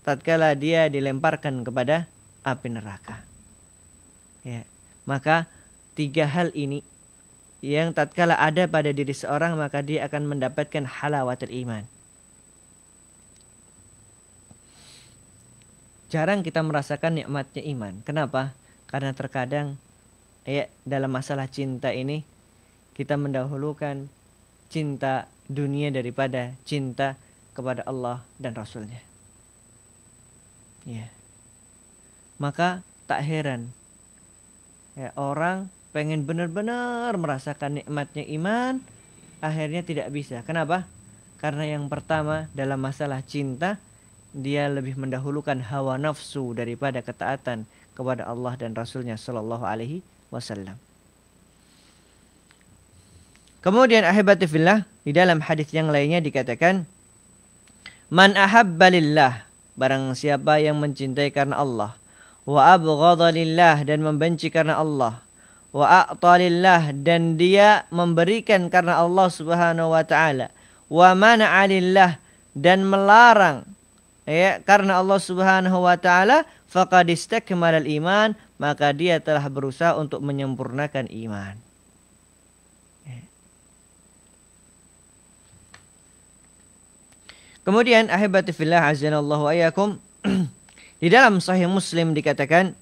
Speaker 1: tatkala dia dilemparkan kepada api neraka. Ya, maka 3 hal ini yang tatkala ada pada diri seorang maka dia akan mendapatkan halawatul iman. Jarang kita merasakan nikmatnya iman. Kenapa? Karena terkadang dalam masalah cinta ini kita mendahulukan cinta dunia daripada cinta kepada Allah dan Rasulnya. Ya. Maka tak heran orang pengen benar-benar merasakan nikmatnya iman, akhirnya tidak bisa. Kenapa? Karena yang pertama dalam masalah cinta dia lebih mendahulukan hawa nafsu daripada ketaatan kepada Allah dan Rasulnya sallallahu alaihi wasallam. Kemudian ahibati fillah, di dalam hadis yang lainnya dikatakan man ahabba lillah, barang siapa yang mencintai karena Allah, wa abghadha lillah, dan membenci karena Allah, wa a'ta lillah, dan dia memberikan karena Allah Subhanahu wa taala, wa mana'a lillah, dan melarang karena Allah Subhanahu wa taala, faqad istakmalal iman, maka dia telah berusaha untuk menyempurnakan iman. Kemudian ahibati fillah azanallahu ayyakum, di dalam Sahih Muslim dikatakan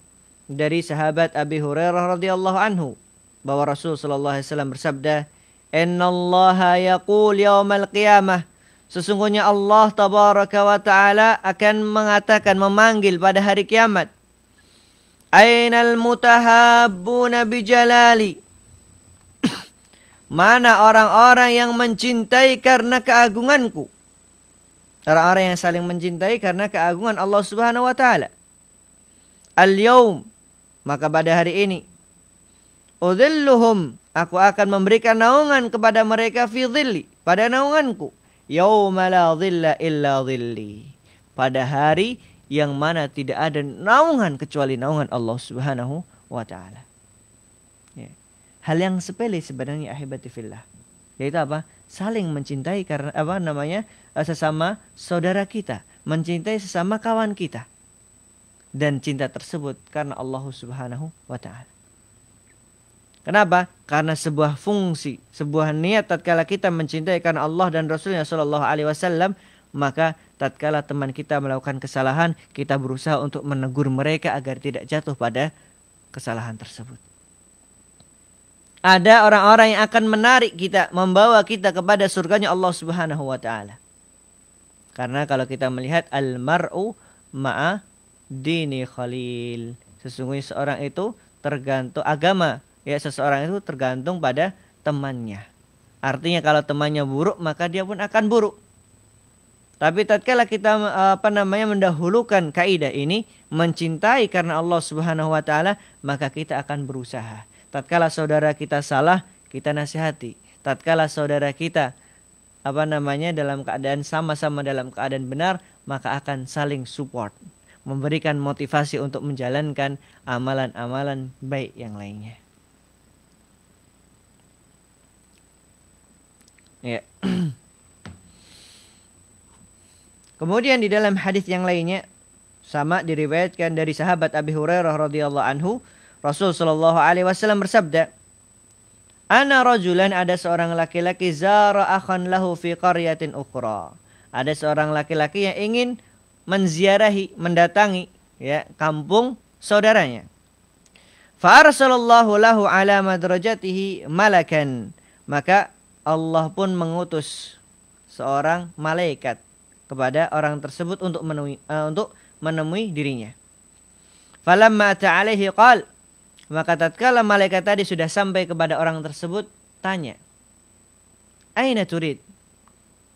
Speaker 1: dari sahabat Abi Hurairah radhiyallahu anhu bahwa Rasul sallallahu alaihi wasallam bersabda, "Innallaha yaqul yaumal qiyamah." Sesungguhnya Allah tabaraka wa ta'ala akan mengatakan, memanggil pada hari kiamat, Ainal mutahabbuna bijalali. Mana orang-orang yang mencintai karena keagunganku. Orang-orang yang saling mencintai karena keagungan Allah Subhanahu wa ta'ala. Al-yawm, maka pada hari ini, udhilluhum, aku akan memberikan naungan kepada mereka fi dhilli, pada naunganku. Yauma la dhilla illa dhilli, pada hari yang mana tidak ada naungan kecuali naungan Allah Subhanahu wa taala. Ya. Hal yang sepele sebenarnya ahibati fillah, yaitu apa? Saling mencintai karena sesama saudara kita, mencintai sesama kawan kita. Dan cinta tersebut karena Allah Subhanahu wa taala. Kenapa? Karena sebuah fungsi, sebuah niat tatkala kita mencintai karena Allah dan Rasulnya sallallahu alaihi wasallam, maka tatkala teman kita melakukan kesalahan, kita berusaha untuk menegur mereka agar tidak jatuh pada kesalahan tersebut. Ada orang-orang yang akan menarik kita, membawa kita kepada surganya Allah Subhanahu wa taala. Karena kalau kita melihat al-mar'u ma'a dini khalil, sesungguhnya seorang itu tergantung agama. Seseorang itu tergantung pada temannya. Artinya kalau temannya buruk, maka dia pun akan buruk. Tapi tatkala kita mendahulukan kaidah ini, mencintai karena Allah Subhanahu wa taala, maka kita akan berusaha. Tatkala saudara kita salah, kita nasihati. Tatkala saudara kita dalam keadaan sama-sama dalam keadaan benar, maka akan saling support, memberikan motivasi untuk menjalankan amalan-amalan baik yang lainnya. Ya. Kemudian di dalam hadis yang lainnya sama diriwayatkan dari sahabat Abi Hurairah radhiyallahu anhu, Rasul sallallahu alaihi wasallam bersabda, "Ana rajulan, ada seorang laki-laki zara akhan lahu fi qaryatin ukhra." Ada seorang laki-laki yang ingin menziarahi, mendatangi ya kampung saudaranya. Fa arsalallahu lahu ala madrajatihi malakan. Maka Allah pun mengutus seorang malaikat kepada orang tersebut untuk menemui dirinya. Falamma ata alaihi qal, maka tatkala malaikat tadi sudah sampai kepada orang tersebut, tanya, "Aina turid?"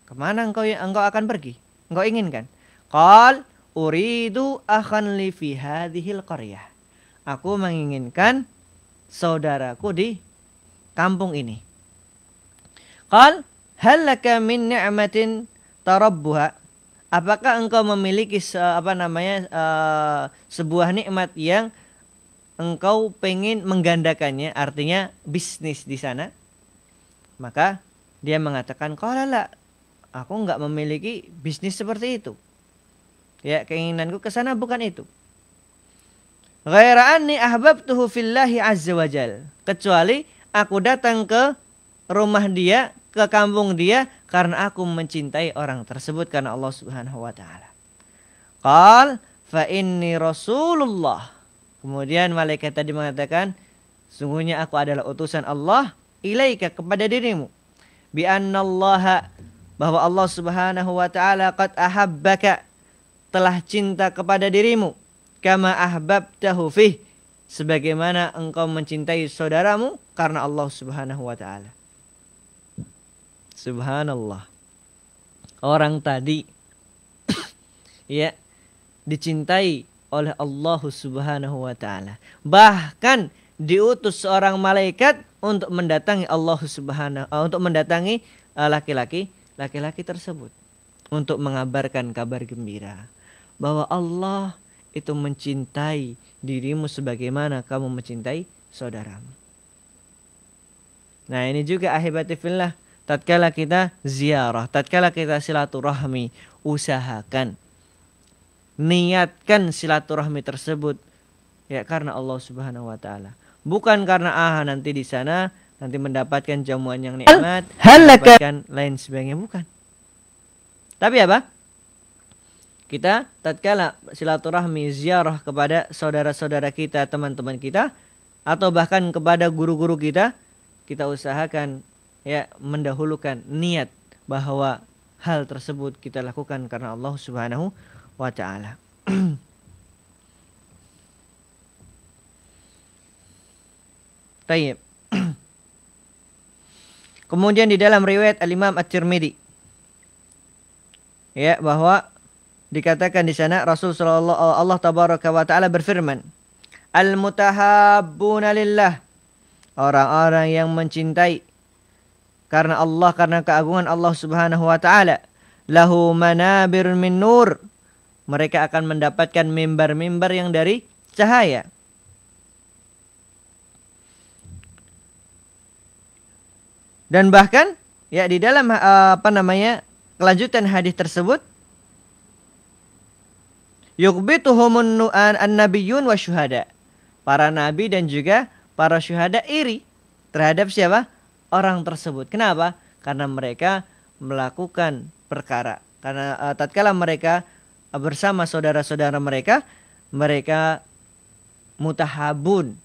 Speaker 1: Kemana engkau akan pergi? Engkau inginkan? Qal, "Uridu akhan li fi hadhil qaryah." Aku menginginkan saudaraku di kampung ini. Qal, "Hal laka min ni'matin tarabbuha?" Apakah engkau memiliki sebuah nikmat yang engkau pengen menggandakannya, artinya bisnis di sana? Maka dia mengatakan, "Qala la, aku enggak memiliki bisnis seperti itu. Ya, keinginanku ke sana bukan itu. Ghaira anni ahbabtuhu fillahi azza wajal." Kecuali aku datang ke rumah dia, ke kampung dia, karena aku mencintai orang tersebut karena Allah Subhanahu wa taala. Qal fa inni rasulullah. Kemudian malaikat tadi mengatakan, sungguhnya aku adalah utusan Allah ilaika, kepada dirimu. Bi annallaha, bahwa Allah Subhanahu wa taala qad ahabbaka, telah cinta kepada dirimu, kama ahbabtahu fih, sebagaimana engkau mencintai saudaramu karena Allah Subhanahu wa taala. Subhanallah. Orang tadi ya dicintai oleh Allah Subhanahu wa taala. Bahkan diutus seorang malaikat untuk mendatangi untuk mendatangi laki-laki tersebut untuk mengabarkan kabar gembira bahwa Allah itu mencintai dirimu sebagaimana kamu mencintai saudaramu. Nah, ini juga ahibati fillah, tatkala kita ziarah, tatkala kita silaturahmi, usahakan, niatkan silaturahmi tersebut ya karena Allah Subhanahu wa taala. Bukan karena nanti di sana nanti mendapatkan jamuan yang nikmat, mendapatkan lain sebagainya, bukan. Tapi apa? Kita tatkala silaturahmi, ziarah kepada saudara-saudara kita, teman-teman kita, atau bahkan kepada guru-guru kita, kita usahakan ya mendahulukan niat bahwa hal tersebut kita lakukan karena Allah Subhanahu wa taala. Tayyib. Kemudian di dalam riwayat Al-Imam At-Tirmidzi ya bahwa dikatakan di sana Rasul sallallahu Allah tabaraka wa taala berfirman, "Al-mutahabbuna lillah." Orang-orang yang mencintai karena Allah, karena keagungan Allah Subhanahu wa taala, lahu manabir min nur. Mereka akan mendapatkan mimbar-mimbar yang dari cahaya. Dan bahkan ya di dalam kelanjutan hadis tersebut, yuqbituhumun an-nabiyyun wa syuhada. Para nabi dan juga para syuhada iri terhadap siapa? Orang tersebut. Kenapa? Karena mereka melakukan perkara. Karena tatkala mereka bersama saudara-saudara mereka, mereka mutahabun,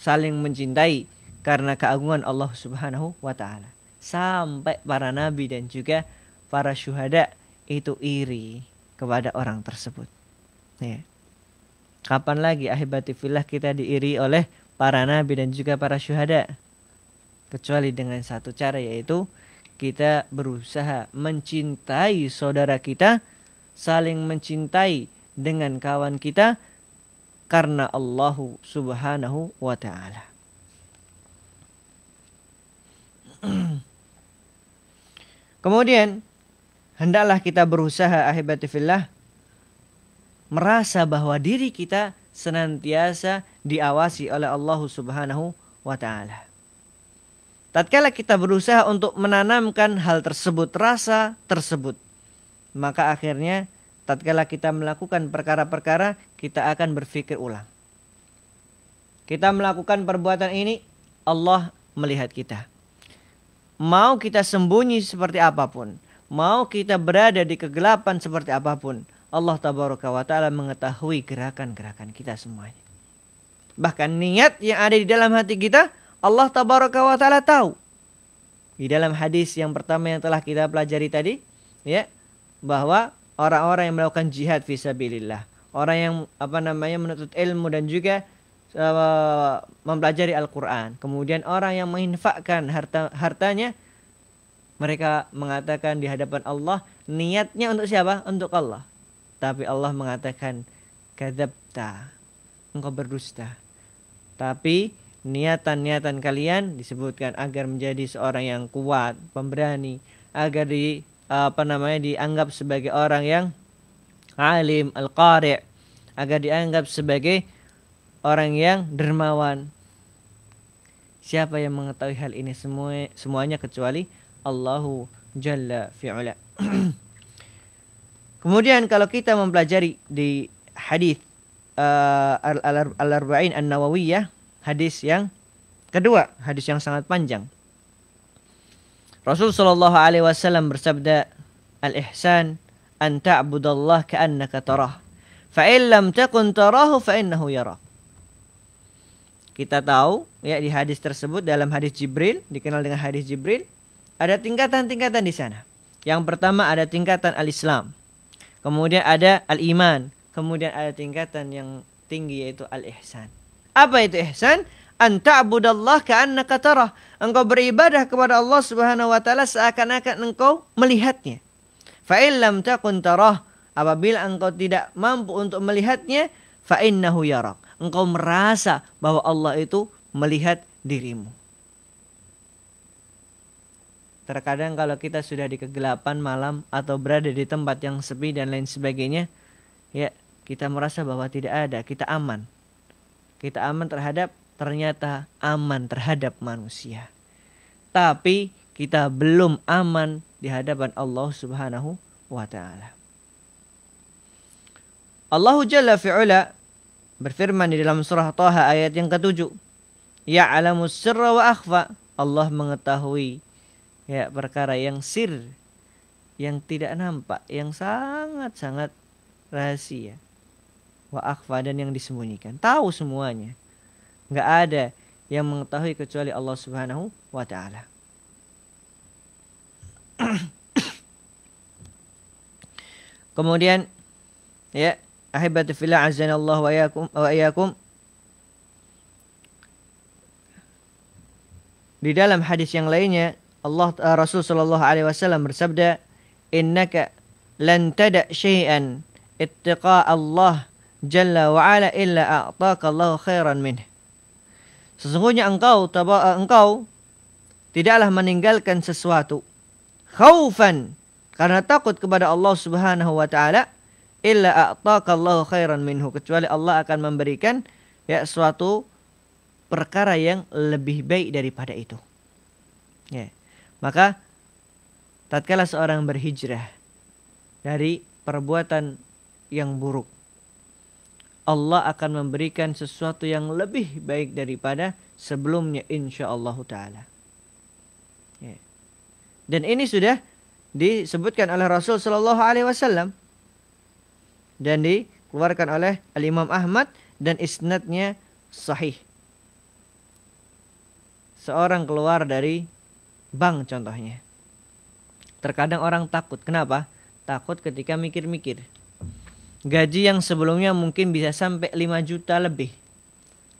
Speaker 1: saling mencintai karena keagungan Allah Subhanahu wa taala. Sampai para nabi dan juga para syuhada itu iri kepada orang tersebut. Ya. Kapan lagi ahibati fillah kita diiri oleh para nabi dan juga para syuhada? Kecuali dengan satu cara, yaitu kita berusaha mencintai saudara kita, saling mencintai dengan kawan kita karena Allah Subhanahu wa taala. Kemudian hendaklah kita berusaha ahibati fillah merasa bahwa diri kita senantiasa diawasi oleh Allah Subhanahu wa taala. Tatkala kita berusaha untuk menanamkan hal tersebut, rasa tersebut, maka akhirnya tatkala kita melakukan perkara-perkara, kita akan berpikir ulang. Kita melakukan perbuatan ini, Allah melihat kita. Mau kita sembunyi seperti apapun, mau kita berada di kegelapan seperti apapun, Allah Tabaraka wa Ta'ala mengetahui gerakan-gerakan kita semuanya. Bahkan niat yang ada di dalam hati kita, Allah Tabaraka wa Ta'ala tahu. Di dalam hadis yang pertama yang telah kita pelajari tadi, ya, bahwa orang-orang yang melakukan jihad fisabilillah, orang yang menuntut ilmu dan juga mempelajari Al-Quran, kemudian orang yang menginfakkan hartanya, mereka mengatakan di hadapan Allah, niatnya untuk siapa? Untuk Allah. Tapi Allah mengatakan, kadzabta, engkau berdusta. Tapi niatan-niatan kalian disebutkan agar menjadi seorang yang kuat, pemberani, agar dianggap sebagai orang yang alim, al-qari', agar dianggap sebagai orang yang dermawan. Siapa yang mengetahui hal ini semuanya kecuali Allahu Jalla fi'ala. Kemudian kalau kita mempelajari di hadis Al-Arba'in An-Nawawiyah, hadis yang kedua, hadis yang sangat panjang. Rasul sallallahu alaihi wasallam bersabda, "Al-ihsan an ta'budallaha ka'annaka tarah, fa in lam takun tarahu fa innahu yarak." Kita tahu ya di hadis tersebut, dalam hadis Jibril, dikenal dengan hadis Jibril, ada tingkatan-tingkatan di sana. Yang pertama ada tingkatan al-Islam. Kemudian ada al-iman, kemudian ada tingkatan yang tinggi yaitu al-ihsan. Apa itu ihsan? An ta'budallaha ka'annaka tarah. Engkau beribadah kepada Allah Subhanahu wa taala seakan-akan engkau melihatnya. Fa in lam takun tarah, apabila engkau tidak mampu untuk melihatnya, fa innahu yarak. Engkau merasa bahwa Allah itu melihat dirimu. Terkadang kalau kita sudah di kegelapan malam atau berada di tempat yang sepi dan lain sebagainya, ya, kita merasa bahwa tidak ada, kita aman. Kita aman ternyata aman terhadap manusia. Tapi kita belum aman di hadapan Allah Subhanahu wa taala. Allahu Jalla fi'ala berfirman di dalam surah Taha ayat yang ke-7. Ya'lamus sirra wa akhfa. Allah mengetahui ya perkara yang sir, yang tidak nampak, yang sangat-sangat rahasia. Wa akhfa, dan yang disembunyikan. Tahu semuanya. Enggak ada yang mengetahui kecuali Allah Subhanahu wa taala. Kemudian ya, ahibati fillah azanallahu wa iyyakum. Di dalam hadis yang lainnya, Rasul sallallahu alaihi wasallam bersabda, "Innaka lan tada' syai'an ittaqa Allah jalla wa ala illa a'taka Allah khairan minh." Sesungguhnya engkau tidaklah meninggalkan sesuatu khaufan, karena takut kepada Allah Subhanahu wa taala, illa a'taka Allah khairan minhu, kecuali Allah akan memberikan ya suatu perkara yang lebih baik daripada itu. Ya. Maka tatkala seorang berhijrah dari perbuatan yang buruk, Allah akan memberikan sesuatu yang lebih baik daripada sebelumnya insyaallah taala. Ya. Dan ini sudah disebutkan oleh Rasul sallallahu alaihi wasallam dan dikeluarkan oleh Al-Imam Ahmad dan isnadnya sahih. Seorang keluar dari bank contohnya. Terkadang orang takut. Kenapa? Takut ketika mikir-mikir. Gaji yang sebelumnya mungkin bisa sampai 5 juta lebih.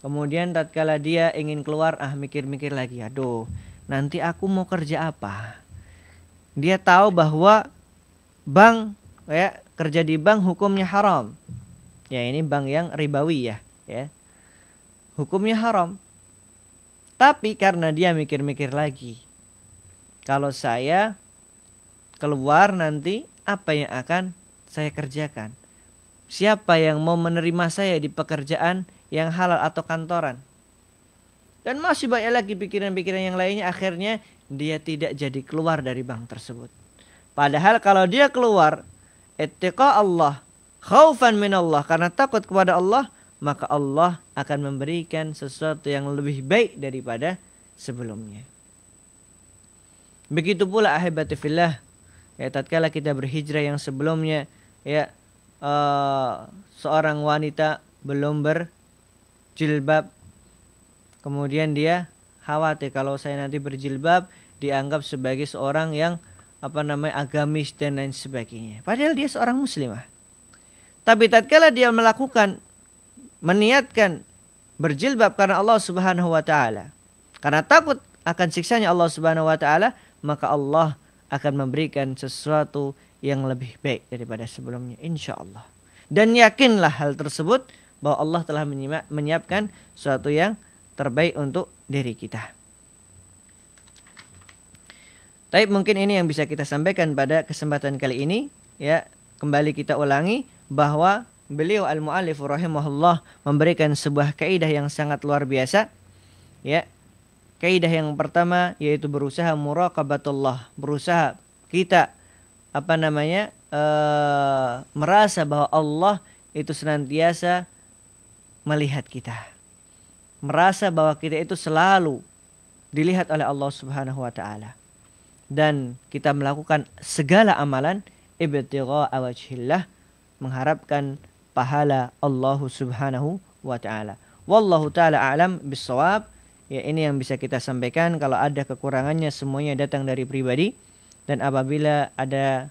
Speaker 1: Kemudian tatkala dia ingin keluar, mikir-mikir lagi. Aduh, nanti aku mau kerja apa? dia tahu bahwa bank, ya, kerja di bank hukumnya haram. Ya, ini bank yang ribawi ya. Hukumnya haram. Tapi karena dia mikir-mikir lagi, kalau saya keluar nanti apa yang akan saya kerjakan? Siapa yang mau menerima saya di pekerjaan yang halal atau kantoran? Dan masih banyak lagi pikiran-pikiran yang lainnya. Akhirnya dia tidak jadi keluar dari bank tersebut. Padahal kalau dia keluar, ittiqa Allah, khaufan min Allah, karena takut kepada Allah, maka Allah akan memberikan sesuatu yang lebih baik daripada sebelumnya. Begitu pula ahibati fillah, ya, tatkala kita berhijrah yang sebelumnya, ya, seorang wanita belum berjilbab, kemudian dia khawatir kalau saya nanti berjilbab dianggap sebagai seorang yang agamis dan lain sebagainya. Padahal dia seorang muslimah. Tapi tatkala dia meniatkan berjilbab karena Allah Subhanahu wa taala, karena takut akan siksanya Allah Subhanahu wa taala, maka Allah akan memberikan sesuatu yang lebih baik daripada sebelumnya, insyaallah. Dan yakinlah hal tersebut bahwa Allah telah menyiapkan sesuatu yang terbaik untuk diri kita. Tapi mungkin ini yang bisa kita sampaikan pada kesempatan kali ini, ya. Kembali kita ulangi bahwa beliau al-mu'allif rahimahullah memberikan sebuah kaidah yang sangat luar biasa, ya. Kaidah yang pertama yaitu berusaha muraqabatullah, berusaha kita merasa bahwa Allah itu senantiasa melihat kita. Merasa bahwa kita itu selalu dilihat oleh Allah Subhanahu wa taala. Dan kita melakukan segala amalan ibtigha'a wajhillah, mengharapkan pahala Allah Subhanahu wa taala. Wallahu taala a'lam bissawab. Ya, ini yang bisa kita sampaikan. Kalau ada kekurangannya semuanya datang dari pribadi. Dan apabila ada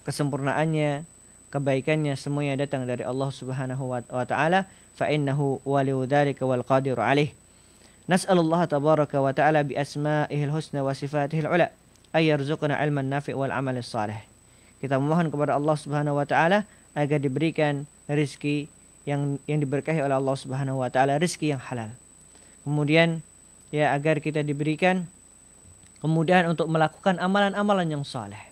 Speaker 1: kesempurnaannya, kebaikannya, semuanya datang dari Allah Subhanahu wa taala. Fa innahu waliyu dzalika wal qadiru alaih. Nas'alullah tabaraka wa ta'ala bi asma'ihil husna wa sifatihil ula ay yarzuqna ilman nafi' wal amalis salih. Kita memohon kepada Allah Subhanahu wa taala agar diberikan rezeki yang diberkahi oleh Allah Subhanahu wa taala, rezeki yang halal. Kemudian, ya, agar kita diberikan kemudahan untuk melakukan amalan-amalan yang saleh.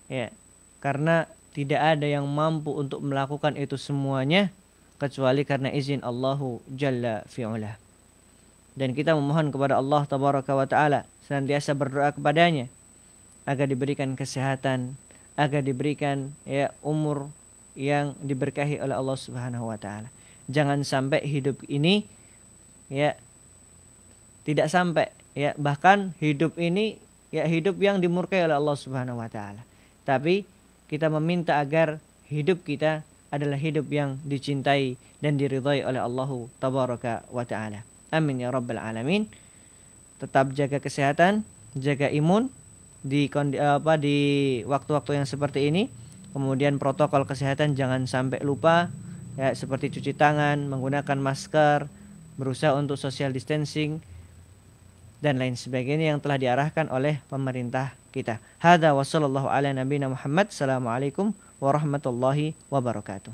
Speaker 1: Ya, karena tidak ada yang mampu untuk melakukan itu semuanya kecuali karena izin Allahu Jalla fi'ula. Dan kita memohon kepada Allah Tabaraka wa Ta'ala, senantiasa berdoa kepadanya agar diberikan kesehatan, agar diberikan, ya, umur yang diberkahi oleh Allah Subhanahu wa taala. Jangan sampai hidup ini, ya, tidak sampai, ya, bahkan hidup ini, ya, hidup yang dimurkai oleh Allah Subhanahu wa taala. Tapi kita meminta agar hidup kita adalah hidup yang dicintai dan diridhai oleh Allah Tabaraka wa taala. Amin ya rabbal alamin. Tetap jaga kesehatan, jaga imun di waktu-waktu yang seperti ini. Kemudian protokol kesehatan jangan sampai lupa, ya, seperti cuci tangan, menggunakan masker, berusaha untuk social distancing dan lain sebagainya yang telah diarahkan oleh pemerintah kita. Hadza wa sallallahu ala nabiyina Muhammad. Assalamualaikum warahmatullahi wabarakatuh.